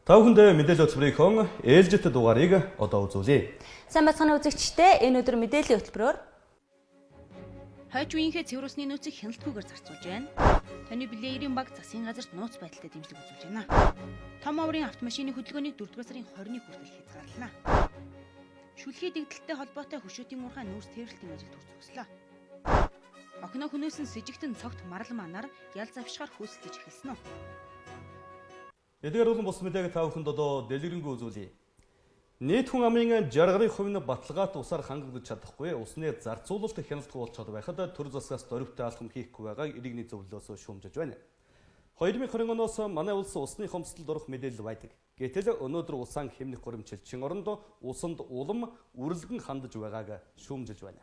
Та бүхэнд мэдээлэл хөтөлбөрийн ээлжит дугаарыг одоо үзүүлье. Сайн бацхан үзэгчдээ энэ өдөр мэдээллийн хөтөлбөрөөр хойч үеийнхээ цэврусны нөөцийг хяналтгүйгээр зарцуулж байна. Таны билеерийн баг засгийн газарт нууц байдалтай дэмжлэг үзүүлж байна. Том аврын автомашины хөдөлгөөнийг 4-р сарын 20-ны хүртэл хязгаарлана. Шүлхий дэгдэлтэй холбоотой хөшөөтийн уурхай нүүрс тээвэрлэлтийн ажилд хүрцөглөө. Охиноо хөнөөсөн сэжигтэн цогт марал манаар ял завшгаар хөөсөлдөж эхэлсэн нь. Эдгээр болон бус мэдээг та бүхэнд одоо дэлгэрэнгүй үзүүлье. Нийт хүн амын 60% нь баталгаат усаар хангагдаж чадахгүй усны зарцуулалт хяналтгүй болчиход байхад төр засгаас дөрвтэй алхам хийхгүй байгааг иргэний зөвлөлөөс шүүмжиж байна. 2020 оноос манай улс усны хомсдолд орох мэдээлэл байдаг. Гэтэл өнөөдөр улаан хэмнэх горимчилчин оронд усанд улам үрлэгэн хандаж байгааг шүүмжиж байна.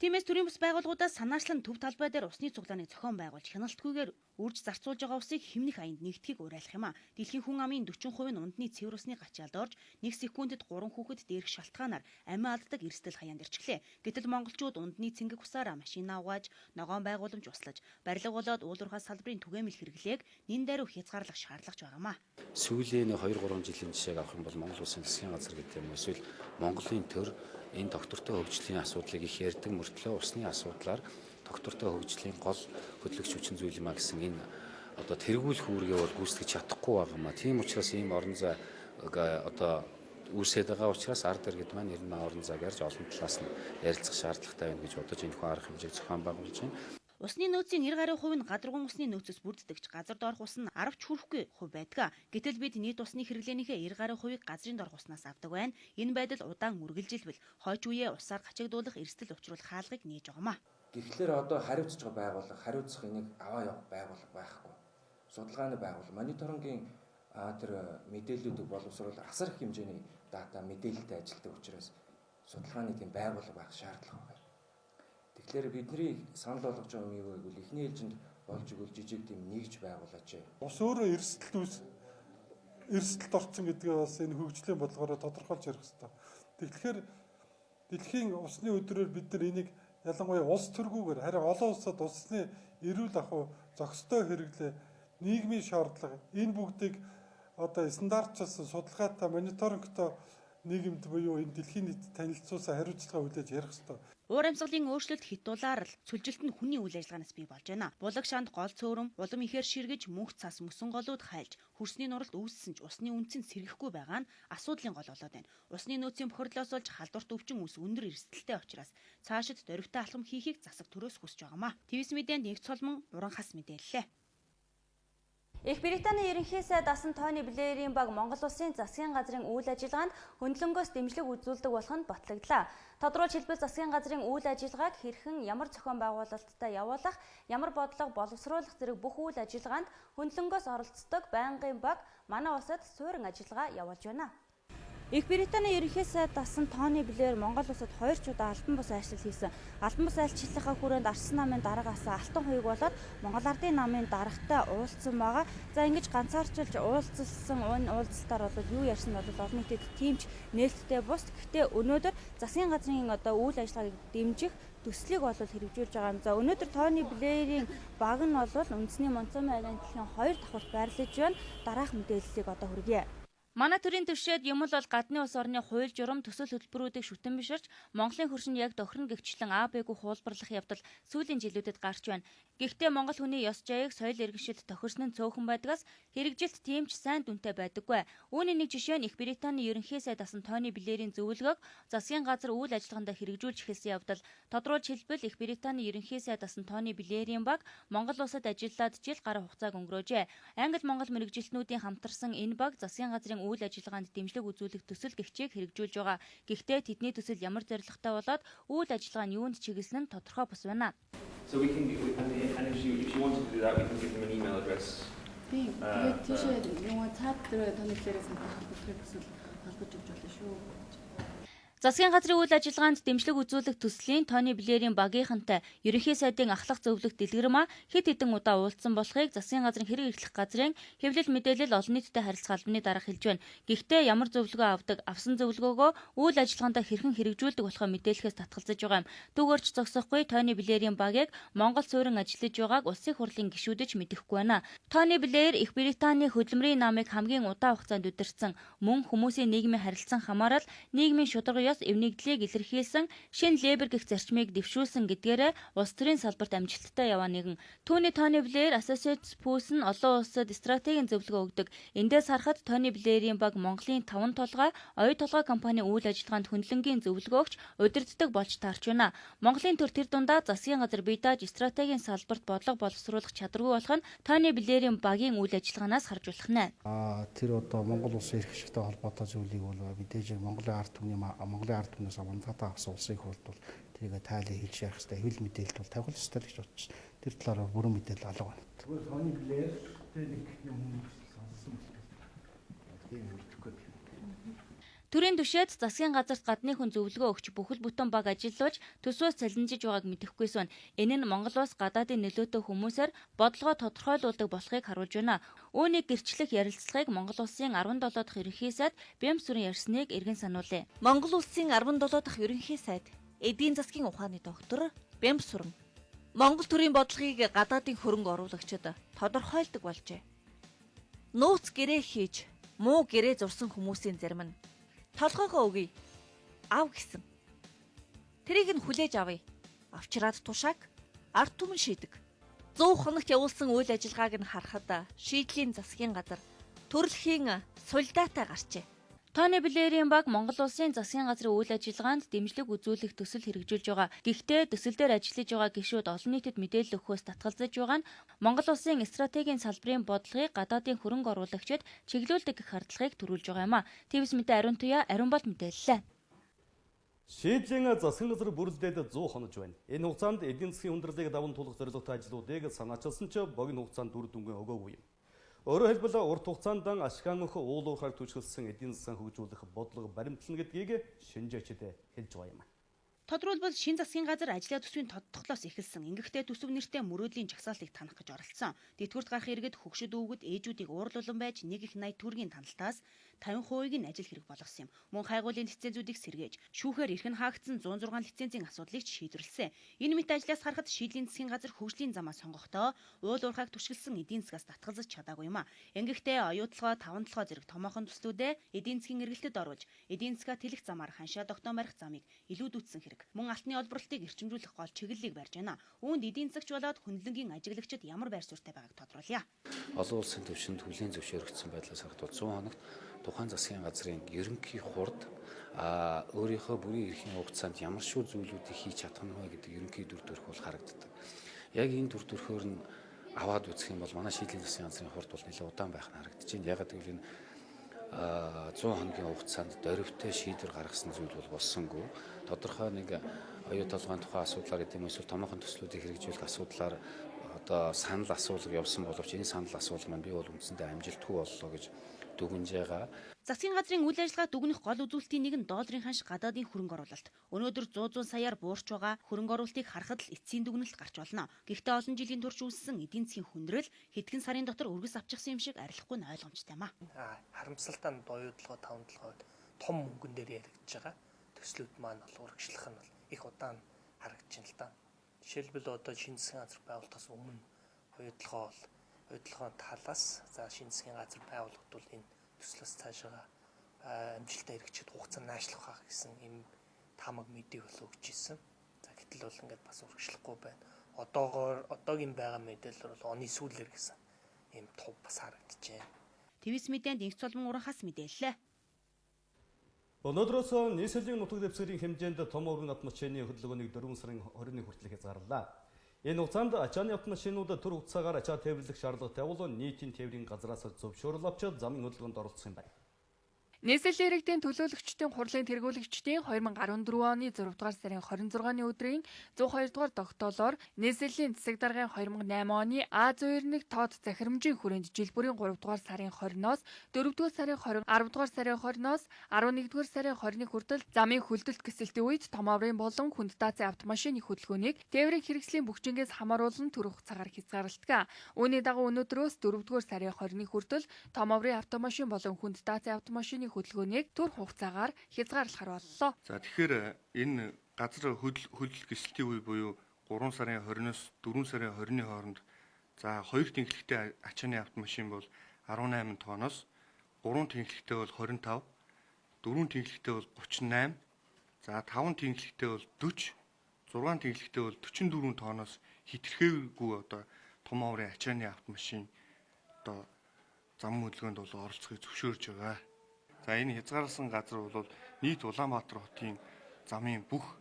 Тиймээс төрийн бас байгууллагуудаас санаачлан төв талбай дээр усны цуглааны зохион байгуулж хяналтгүйгээр үрж зарцуулж байгаа усыг хэмнэх аянд нэгтгэхийг уриалах юм а. Дэлхийн хүн амын 40% нь ундны цэвэр усны гачаалд орж 1 секундэд 3 хүүхэд дээрх шалтгаанаар амиа алддаг эрсдэл хаяанд ирчихлээ. Гэтэл монголчууд ундны цэнгэг усаараа машина угааж, ногоон байгууламж услаж, барилга болоод уулуурхай салбарын түгээмэл хэрэглээг нэн даруй хязгаарлах шаардлагач байгаамаа. Сүүлийн 2-3 жилийн жишээг авах юм бол Монгол Улсын засгийн газар гэдэг юм эсвэл Монголын төр энэ доктортой хөгжлийн асуудлыг их ярьдаг мөртлөө усны асуудлаар доктортой хөгжлийн гол хөдөлгөгч хүчин зүйл юмаа гэсэн энэ одоо тэргүүлэх үүргээ бол гүйцэтгэж чадахгүй байгаа юм а. Тийм учраас ийм орон зай одоо үүсээд байгаа учраас ард иргэд маань ер нь орон зайг ярьж олон талаас нь ярилцах шаардлагатай байна гэж бодож энэ хүн арга хэмжээг зохион байгуулж байна. Усны нөөцийн 90% нь гадаргуун усны нөөцөөс бүрддэгч газарт орох ус нь 10 хүрэхгүй хувь байдаг. Гэтэл бид нийт усны хэрэглээнийхээ 90%-ийг газрын дорх уснаас авдаг байна. Энэ байдал удаан үргэлжилбэл хойч үеэ усаар гачигдуулах эрсдэл учруулах хаалгыг нээж байгаамаа. Тэгэхээр одоо хариуцж байгаа байгууллага, хариуцах энийг аваа явах байгууллага байхгүй. Судалгааны байгууллага, мониторингийн тэр мэдээллүүдийг боловсруулах асар их хэмжээний дата мэдээлэлтэй ажилладаг учраас судалгааны тийм байгууллага байх шаардлага байна. Тэгэхээр бидний санал болгож байгаа юм юу гэвэл эхний ээлжинд болж игэл жижиг тийм нэгж байгуулаач. Ус өөрөө эрсдэлд орсон гэдгээ бас энэ хөгжлийн бодлогоор тодорхойлж ярих хэрэгтэй. Тэгэхээр дэлхийн усны өдрөөр бид нар энийг ялангуяа улс төргүүгээр харин олон улсад усны эрүүл ахуй зохистой хэрэглээ, нийгмийн шаардлага энэ бүгдийг одоо стандартчилсан судалгаатай мониторингтой нийгэмд буюу энэ дэлхийн нийт танилцуулсан хариуцлага хүлээж ярих хэрэгтэй. Уур амьсгалын өөрчлөлт хятуулаар л сүлжилт нь хүний үйл ажиллагаанаас бий болж байна. Булаг шанд гол цөөрөм, улам ихээр ширгэж мөнх цас мөсөн голууд хайлж, хөрсний нуралд үүссэн ч усны үнцэн сэргэхгүй байгаа нь асуудлын гол болоод байна. Усны нөөцийн бохирдлоос болж халдварт өвчин ус өндөр эрсдэлтэй учраас цаашид дөрвтэй алхам хийхийг засаг төрөөс хүсэж байгаамаа. ТВС мэдээнд Нэгц Солмон уран хас мэдээллээ. Их Британий ерөнхий сайд асан Тони Блэрийн баг Монгол улсын засгийн газрын үйл ажиллагаанд хөндлөнгөөс дэмжлэг үзүүлдэг болох нь батлагдлаа. Тодорхойлж хэлбэл засгийн газрын үйл ажиллагааг хэрхэн ямар зохион байгуулалттай явуулах, ямар бодлого боловсруулах зэрэг бүх үйл ажиллагаанд хөндлөнгөөс оролцдог байнгын баг манай улсад суурин ажиллагаа явуулж байна. Их Британий ерөнхий сайд асан Тони Блэр Монгол улсад 2 удаа албан бус айлчлал хийсэн. Албан бус айлчлалынхаа хүрээнд Арсан намын дараагаас алтан хуйг болоод Монгол Ардын намын дарагтай уулзсан байгаа. За ингэж ганцаарчилж уулзсан уулзалтаар бол юу ярьсан бол олон нийтэд тиймч нээлттэй бус. Гэхдээ өнөөдөр засгийн газрын одоо үйл ажиллагааг дэмжих төслийг бол хэрэгжүүлж байгаа юм. За өнөөдөр Тони Блэрийн баг нь бол үндэсний Монцомын агентлагийн 2 давхурт байрлаж байна. Дараах мэдээллийг одоо хүргье. Манай төрийн төвшөөд юм бол гадны улс орны хууль журам төсөл хөтөлбөрүүдийг шүтэн биширч Монголын хөршин яг тохирно гэгчлэн АБ-г хуулбарлах явдал сүүлийн жилүүдэд гарч байна. Гэхдээ Монгол хүний ёс жаяг соёл иргэншилд тохирсон нь цөөхөн байдгаас хэрэгжилт тийм ч сайн дүнтэй байдаггүй. Үүний нэг жишээ нь Их Британий ерөнхий сайд асан Тони Блэрийн зөвлөгөөг засгийн газар үйл ажиллагаанд хэрэгжүүлж эхэлсэн явдал тодруулж хэлбэл Их Британий ерөнхий сайд асан Тони Блэрийн баг Монгол улсад ажиллаад жил гаруй хугацааг өнгөрөөжээ. Англи Монгол мэргэжилтнүүдийн хамтарсан энэ баг засгийн газрын үйл ажиллагаанд дэмжлэг үзүүлэх төсөл гэгчийг хэрэгжүүлж байгаа. Гэхдээ тэдний төсөл ямар зорилготой болоод үйл ажиллагаа нь юунд чиглэсэн нь тодорхой бус байна. So we can, and if you wanted to do that, we can give them an email address. Тэгээд тийшээ yung цаад дээр Тони Блэрээс холбогдох төсөл холбож өгч болно шүү. Засгийн газрын үйл ажиллагаанд дэмжлэг үзүүлэх төслийн Тони Блэрийн багийнхантай ерөнхий сайдын ахлах зөвлөх Дэлгэрмаа хэд хэдэн удаа уулзсан болохыг засгийн газрын хэрэг эрхлэх газрын хэвлэл мэдээлэл олон нийтэд харилцах албаны дарга хэлж байна. Гэхдээ ямар зөвлөгөө авдаг, авсан зөвлөгөөгөө үйл ажиллагаанд хэрхэн хэрэгжүүлдэг болохоо мэдээлэхээс татгалзаж байгаа юм. Түүгээрч зогсохгүй Тони Блэрийн багийг Монгол суурин ажиллаж байгааг улсын хурлын гишүүдэж мэдэхгүй байна. Тони Блэр Их Британий хөдөлмөрийн намыг хамгийн удаан хугацаанд удирдсан, мөн хүмүүсийн нийгмийн харилцан хамаарал, нийгмийн шударга эвнэгдлийг илэрхийлсэн, шин лейбер гэх зарчмыг дэвшүүлсэн гэдгээрээ улс төрийн салбарт амжилттай яваа нэгэн. Түүний Тони Блэр Associated Press нь олон улсад стратегийн зөвлөгөө өгдөг. Эндээс харахад Тони Блэрийн баг Монголын 5 толгой, оюу толгой компани үйл ажиллагаанд хөндлөнгийн зөвлөгөөгч удирддаг болж таарч байна. Монголын төр тэр дундаа засгийн газар бие дааж стратегийн салбарт бодлого боловсруулах чадваргүй болох нь Тони Блэрийн багийн үйл ажиллагаанаас харж болох нэ. Тэр одоо Монгол улсын эрх ашигтай холбоотой зүйлийг бол мэдээж Монголын ард түмнээс амандатаа авсан улсын их бол тэрийг тайлан хэлж ярих хэрэгтэй. Хэвлэл мэдээлэлд бол тавих ёстой гэж бодож байна. Тэр талаар бүрэн мэдээлэл алга байна. Тэгвэл Тони Блэртэй нэг юм сонссон байна. Тийм мэдхгүй. Төрийн түвшээд засгийн газарт гадны хүн зөвлөгөө өгч бүхэл бүтэн баг ажиллуулж төсвөөс цалинжиж байгааг мэдэхгүйсэн. Энэ нь Монгол улс гадаадын нөлөөтэй хүмүүсээр бодлогоо тодорхойлуулдаг болохыг харуулж байна. Үүнийг гэрчлэх ярилцлагыг Монгол улсын 17 дахь ерөнхий сайд Бямс сүрэн ярьсныг эргэн сануулъя. Монгол улсын 17 дахь ерөнхий сайд эдийн засгийн ухааны доктор Бямс сүрэн Монгол төрийн бодлогыг гадаадын хөрөнгө оруулагчид тодорхойлдог болжээ. Нууц гэрээ хийж муу гэрээ зурсан хүмүүсийн зарим нь толгоогоо өгье. Ав гэсэн. Тэрийг нь хүлээж авъя. Авчраад тушааг ард түмэн шийдэг. 100 хоногт явуулсан үйл ажиллагааг нь харахад шийдлийн засгийн газар төрөлхийн сулдаатай гарчээ. Тони Блэрийн баг Монгол улсын засгийн газрын үйл ажиллагаанд дэмжлэг үзүүлэх төсөл хэрэгжүүлж байгаа. Гэхдээ төсөл дээр ажиллаж байгаа гишүүд олон нийтэд мэдээлэл өгөхөөс татгалзаж байгаа нь Монгол улсын стратегийн салбарын бодлогыг гадаадын хөрөнгө оруулагчид чиглүүлдэг гэх хардлагыг төрүүлж байгаа юм а. ТВС мэдээ Ариун Туяа, Ариун Бол мэдээллээ. Шийдлийн засгийн газар бүрэлдээд 100 хонож байна. Энэ хугацаанд эдийн засгийн хүндрэлийг даван туулах зорилготой ажлуудыг санаачилсан ч богино хугацаанд үр дүнгээ өгөөгүй юм. Өөрөөр хэлбэл урт хугацаанд ашгаан өх уул уурхайг түшгэлсэн эдийн засаг хөгжүүлэх бодлого баримтлана гэдгийг шинжээчид хэлж байгаа юм. Тодорхойлбол шин засгийн газар ажлаа төсвийн тодтоглоос эхэлсэн. Ингэхдээ төсөв нэртэй мөрөөдлийн жагсаалтыг танах гэж оролцсон. Дэтгэврт гарах иргэд хөгшөд өвгөд ээжүүдийг уурлуулан байж нэг их 80 төгрөгийн таналтаас 50%-ийг нь ажил хэрэг болгосон юм. Мөн хайгуулын лицензүүдийг сэргээж, шүүхээр эрхэн хаагдсан 106 лицензийн асуудлыг шийдвэрлэсэн. Энэ мэт ажлаас харахад шийдлийн засгийн газар хөгжлийн замаа сонгохдоо уул уурхайг түшгэлсэн эдийн засгаас татгалзаж чадаагүй юм а. Ингэхдээ оюутлогоо 5 толгой зэрэг томоохон төслүүдээ эдийн засгийн эргэлтэд оруулж, эдийн засгаа тэлэх замаар ханшаа тогтоон барих замыг илүүдүүлсэн хэрэг. Мөн алтны олборлтыг эрчимжүүлэх гол чиглэлийг барьж байна. Үүнд эдийн засагч болоод хүндлэнгийн ажиглагчид ямар байр суурьтай байгааг тодруулъя. Олон улсын түвшинд хүлээн зөвшөөрөгдсөн байдлаас харахад 100 хоногт тухайн засгийн газрын ерөнхий хурд өөрийнхөө бүрийн эрхийн хугацаанд ямар шүү зүйлүүдийг хийж чадах нь вэ гэдэг ерөнхий дүр төрх бол харагддаг. Яг энэ дүр төрхөөр нь аваад үзэх юм бол манай шийдлийн засгийн газрын хурд бол нэлээд удаан байх нь харагдаж байна. Яг гэвэл энэ 100 хоногийн хугацаанд дөрвтэй шийдвэр гаргасан зүйл бол болсонгүй. Тодорхой нэг оюу толгойн тухай асуудлаар гэдэг юм эсвэл томоохон төслүүдийг хэрэгжүүлэх асуудлаар одоо санал асуулга явсан боловч энэ санал асуулга маань би бол үндсэндээ амжилтгүй боллоо гэж дүгнж байгаа. Засгийн газрын үйл ажиллагаа дүгнэх гол үзүүлэлтийн нэг нь долларын ханш гадаадын хөрөнгө оруулалт. Өнөөдөр 100 саяар буурч байгаа хөрөнгө оруулалтыг харахад л эцсийн дүгнэлт гарч болно. Гэхдээ олон жилийн турш үүссэн эдийн засгийн хүндрэл хэдхэн сарын дотор үргэс авчихсан юм шиг арилахгүй нь ойлгомжтой юм а. Харамсалтай нь оюутлогоо 5 толгойд том мөнгөн дээр яригдж байгаа. Төслүүд маань бол урагшлах нь бол их удаан харагдаж байна л да. Жишээлбэл одоо шинэ засгийн газар байгуулахаас өмнө оюутлогын талаас за шинэ засгийн газар байгуулагдвал энэ төслөөс цаашаа амжилттай хэрэгжиж хугацаа наашлах хаа гэсэн юм тамаг мэдээ бол өгч ирсэн. За гэтэл бол ингээд бас урагшлахгүй байна. Одоогийн байгаа мэдээлэл бол оны сүүлээр гэсэн юм тув бас харагдаж байна. ТВС мэдээнд Инх Цолмон уранхаас мэдээллээ. Өнөөдрөөс нийслэлийн нутаг дэвсгэрийн хэмжээнд том уран автомашины хөдөлгөөнийг 4 сарын 20-ны хүртэл хязгаарлаа. Энэ хугацаанд ачааны автомашинууд төр хугацаагаар ачаа тээвэрлэх шаардлага тавил нийтийн тээврийн газраас зөвшөөрөл авч замын хөдөлгөөнд оролцсон юм байна. Нийслэлийн иргэдийн төлөөлөгчдийн хурлын тэргүүлэгчдийн 2014 оны 6 дугаар сарын 26-ны өдрийн 102 дугаар тогтоолоор нийслэлийн засаг даргын 2008 оны А101 тоод захирамжийн хүрээнд жил бүрийн 3 дугаар сарын 20-ноос 4 дугаар сарын 20, 10 дугаар сарын 20-ноос 11 дугаар сарын 20-ны хүртэл замын хөлдөлт кэсэлтийн үед том аврын болон хүнд даацын автомашины хөдөлгөөнийг тээврийн хэрэгслийн бүгжингээс хамааруулан төр хугацаагаар хязгаарладаг. Үүний дагуу өнөөдрөөс 4 дугаар сарын 20-ны хүртэл том аврын автомашин болон хүнд даацын автомашины хөдөлгөөнийг төр хугацаагаар хязгаарлахар боллоо. За тэгэхээр энэ газар хөлдөлт кэсэлтийн үе буюу 3 сарын 20-оос 4 сарын 20-ны хооронд за 2 тэнхлэгтэй ачааны автомашин бол 18 тонноос, 3 тэнхлэгтэй бол 25, 4 тэнхлэгтэй бол 38, за 5 тэнхлэгтэй бол 40, 6 тэнхлэгтэй бол 44 тонноос хэтэрхээгүй одоо том аврын ачааны автомашин одоо зам хөдөлгөөнд бол оролцохыг зөвшөөрж байгаа. За энэ хязгаарласан газар бол нийт Улаанбаатар хотын замын бүх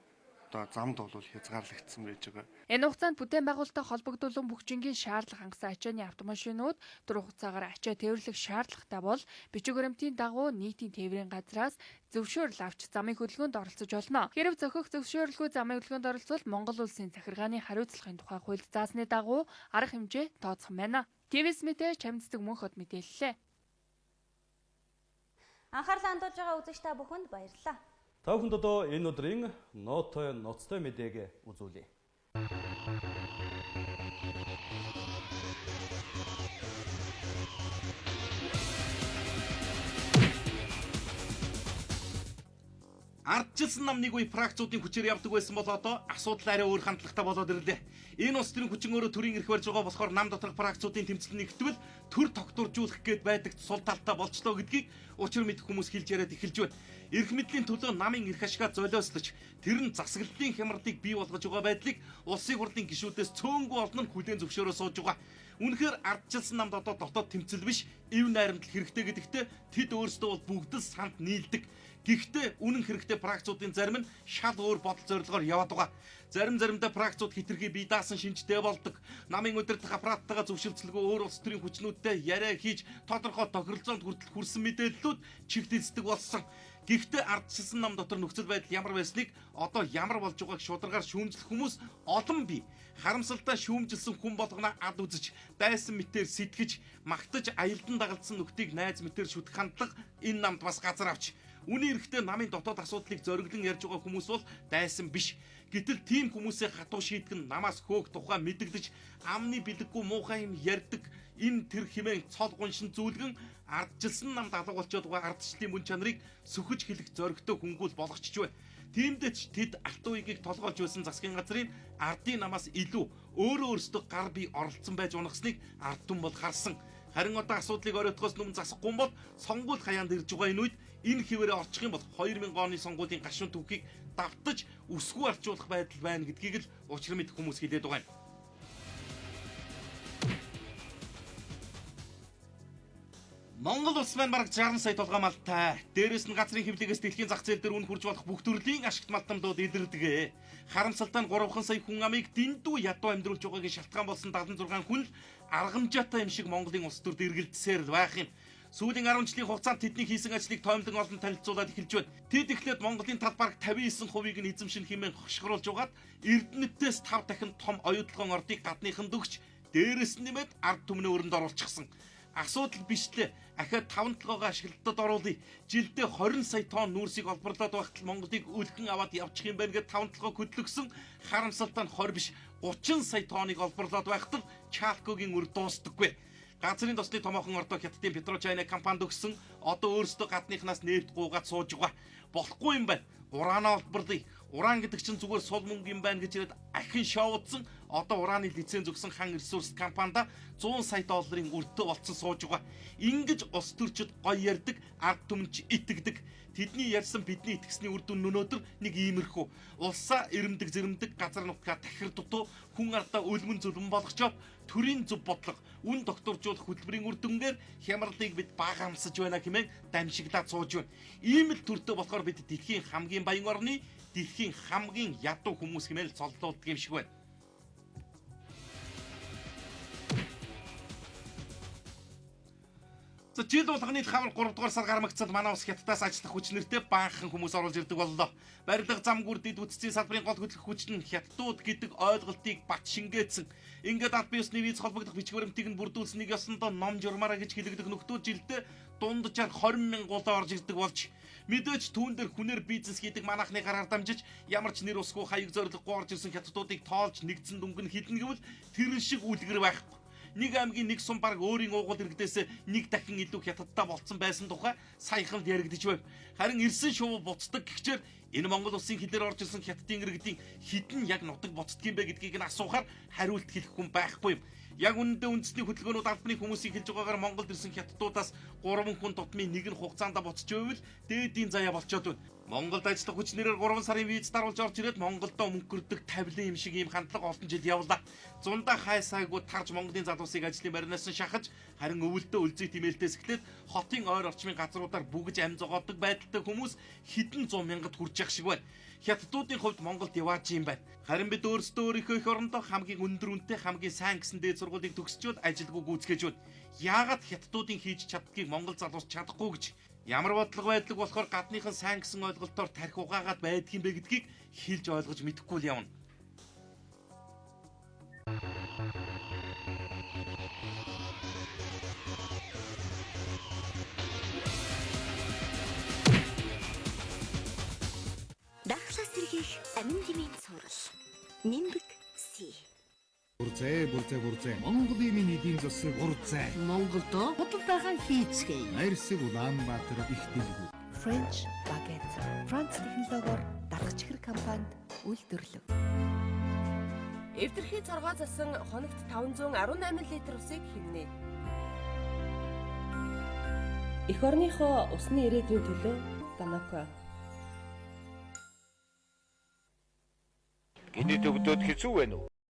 одоо замд бол хязгаарлагдсан байж байгаа. Энэ хугацаанд бүтээн байгуулалттай холбогдуулан бүгжингийн шаардлага хангасан ачааны автомашинууд төр хугацаагаар ачаа тээвэрлэх шаардлагатай бол бичиг баримтын дагуу нийтийн тээврийн газраас зөвшөөрөл авч замын хөдөлгөөнд оролцож болно. Хэрэв зохих зөвшөөрөлгүй замын хөдөлгөөнд оролцвол Монгол улсын захиргааны хариуцлагын тухай хуульд заасны дагуу арга хэмжээ тооцох байна. ТВ-с мэдээ Чамцдаг Мөнхөд мэдээллээ. Анхаарлаа хандуулж байгаа үзэгч та бүхэнд баярлалаа. Та бүхэнд одоо энэ өдрийн ноцтой мэдээг үзүүлье. Ардчилсан намныг үе практикуудын хүчээр явдаг байсан бол одоо асуудал арай өөр хандлагатай болоод ирлээ. Энэ улс төрийн хүчин өөрөө төрийн эрх барьж байгаа болохоор нам доторх практикуудын тэмцэл нэгтгэвэл төр тогтворжуулах гээд байдаг сул талтай болчлоо гэдгийг учир мэдэх хүмүүс хэлж яриад эхэлж байна. Эрх мэдлийн төлөө намын эрх ашгаа золиослож тэр нь засаглалын хямралыг бий болгож байгаа байдлыг улсын хурлын гишүүдээс цөөнгүй олон нь хүлээн зөвшөөрөө сууж байгаа. Үнэхээр ардчилсан намд одоо дотоод тэмцэл биш, ив найрамдал хэрэгтэй гэдэгтээ тэд өөрсдөө бол бүгд л санд нийлдэг. Гэхдээ үнэн хэрэгтэй практикуудын зарим нь шал өөр бодол зорилгоор яваад байгаа. Заримдаа практикууд хитрхи бие даасан шинжтэй болдог. Намын удирдах аппараттайгаа зөвшөлдсөлгүй өөр улс төрийн хүчнүүдтэй яриа хийж тодорхой тохиролцоонд хүртэл хүрсэн мэдээллүүд чигтэлцдэг болсон. Гэхдээ ардчилсан нам дотор нөхцөл байдал ямар байсныг одоо ямар болж байгааг шударгаар шүүмжлэх хүмүүс олон бий. Харамсалтай шүүмжилсэн хүн болгоно ад үзэж, дайсан мэтээр сэтгэж, магтаж аялдан дагалдсан нөхдийг найз мэтээр шүтэх хандлага энэ намд бас газар авч. Үнэн эрэхтэй намын дотоод асуудлыг зориглон ярьж байгаа хүмүүс бол дайсан биш. Гэтэл тийм хүмүүсээ хатуу шийтгэн намаас хөөх тухай мэдэгдэж амны бэлэггүй муухай юм ярьдаг энэ тэр хэмээн цол гуншин зүйлгэн ардчилсан намд алга болчиход байгаа ардчлалын мөн чанарыг сөхөж хэлэх зоригтой хөнгүүл болгочч бай. Тиймдээч тэд алт уйгийг толгоолж байсан засгийн газрын ардын намаас илүү өөрөөсөө гар бие оролцсон байж унагасныг ард түмэн бол харсан. Харин одоо асуудлыг оройтгоос өмнө засахгүй бол сонгуульд хаяанд ирж байгаа энэ үед энэ хിവэрэ орчих юм бол 2000 оны сонгуулийн гашуун түүхийг давтаж өсгөө арчуулах байдал байна гэдгийг л учир мэд хүмүүс хэлээд байгаа юм. Монгол улс маань бараг 60 сая толгой малтай. Дээрээс нь газрын хэвлэгээс дэлхийн зах зээл дээр үн хурж болох бүх төрлийн ашигт малтамдууд илэрдэг. Харамсалтай нь 3 сая хүн амыг дэндүү ядуу амьдруулж байгаагийн шалтгаан болсон 76 хүн л аргамжаатай юм шиг Монголын улс төрд эргэлдсээр л байх юм. Сүүлийн 10 жилийн хугацаанд тэдний хийсэн ажлыг тоомлон олон танилцуулаад эхэлж байна. Тэд эхлээд Монголын тал бараг 59%-ийг нь эзэмшин хэмээн хошгруулж байгаад Эрдэнэтээс 5 дахин том оюутлогын ордыг гадныханд өгч дээрээс нь нэмээд ард түмний өрөнд оруулчихсан. Асуудал бишлээ. Ахаад 5-7-гоо ашиглалтад оруулъя. Жилдээ 20 сая тонн нүүрсийг олборлоод байхад Монголыг үлхэн аваад явчих юм байна гэд 5-7-гоо хөдлөсөн. Харамсалтай нь 20 биш 30 сая тонныг олборлоод байхад Чалкогийн үр дуустдаггүй. Газрын тосны томоохон ордоо Хятадын Петрочайна компанид өгсөн. Одоо өөрсдөө гадныхнаас нефт гуугаад сууж байгаа. Болохгүй юм байна. Ураанаа олборлъя. Уран гэдэг чинь зүгээр сул мөнгө юм байна гэж яриад ахин шоудсан. Одоо ураны лиценз өгсөн хан ресурс компанида 100 сая долларын өртөө болцсон сууж байгаа. Ингэж улс төрчид гоё ярддаг, ард түмэнч итгэдэг. Тэдний ярьсан бидний итгэсний үр дүн өнөөдөр нэг иймэрхүү. Улсаа эрэмдэг зэрэмдэг газар нутгаа тахир дутуу хүн ардаа өлмөн зүлмэн болгочоод төрийн зөв бодлого, үн докторжуулах хөтөлбөрийн үр дүнгээр хямралыг бид багаамсаж байна хэмээн дамжигдаад сууж байна. Ийм л төртөө болохоор бид дэлхийн хамгийн баян орны, дэлхийн хамгийн ядуу хүмүүс хэмээн цоллуулдаг юм шиг байна. За жил болгоны хавар 3 дугаар сар гармагцад манай ус хятадаас ажиллах хүч нэртэй баахан хүмүүс оруулж ирдэг боллоо. Барилга зам гүр дэд үтцийн салбарын гол хөтлөх хүч нь хятадууд гэдэг ойлголтыг бат шингээсэн. Ингээд аль биесний виз холбогдох бичвэрэмтийг нь бүрдүүлсэнийг ёсондоо ном журмаараа гэж хэлэгдэх нөхдөө жилдээ дунджаар 20,000 гулаа орж ирдэг болж мэдээж түүн дээр хүнээр бизнес хийдэг манайхны гараар дамжиж ямар ч нэр усгүй хаяг зориггүй орж ирсэн хятадуудыг тоолж нэгдсэн дүнг нь хідэн гэвэл тэр шиг үлгэр байхгүй. Нэг аймгийн нэг сум баг өөрийн уугуул иргэдээс нэг дахин илүү хятадтай болцсон байсан тухай саяхан яригдж байв. Харин ирсэн шувуу буцдаг гихчээр энэ Монгол улсын хилээр орж ирсэн хятадын иргэдийн хідэн яг нутаг буцдгийм бэ гэдгийг нь асуухаар хариулт хэлэх хүн байхгүй юм. Яг үнэндээ үндэсний хөтөлбөөнүүд албаны хүмүүсийг хэлж байгаагаар Монголд ирсэн хятадуудаас 3 хүн тутмын нэг нь хугацаанд буцаж байвал дээдийн заяа болчоод байна. Монголд ажиллах хүч нэрээр 3 сарын виз даруулж орж ирээд Монголдо мөнгөрдөг тавилан юм шиг ийм хандлага олон жил явлаа. Зундаа хайсаагүй тарж Монголын залуусыг ажлын байрнаас нь шахаж харин өвөлдөө үлзий тэмээлтээс эхлээд хотын ойр орчмын газруудаар бүгж ам зогоодог байдалтай хүмүүс хэдэн 100 мянгад хүрч явах шиг байна. Хятадуудын хувьд Монголд яваач юм байна. Харин бид өөрсдөө өөрийнхөө эх орондоо хамгийн өндөр үнэтэй хамгийн сайн гэсэн дээд сургуулийг төгсчөөд ажилгүй гүйцэтгэж байна. Яагаад хятадуудын хийж чаддгийг Монгол залуус чадахгүй гэж ямар бодлого байдлыг болохоор гадныхан сайн гэсэн ойлголтоор тархи угаагаад байдгийн бэ гэдгийг хэлж ойлгож мэдэхгүй л явна. Дахлаас сэргийх амин димийн цуврал. Нимбэг Си. Бурзай. Монголын минь эдийн засаг урзай. Монголдо худалдаахан хийцгээе. Найрсаг Улаанбаатар их дэлгүү. French Baguette. Франц технологиор дарга чихэр компанид үйлдвэрлэв. Эвдэрхий цоргоо засан хоногт 518 литр усыг хэмнэ. Эх орныхоо усны ирээдүйн төлөө Данако. Гинэ төгдөөд хэцүү байна уу?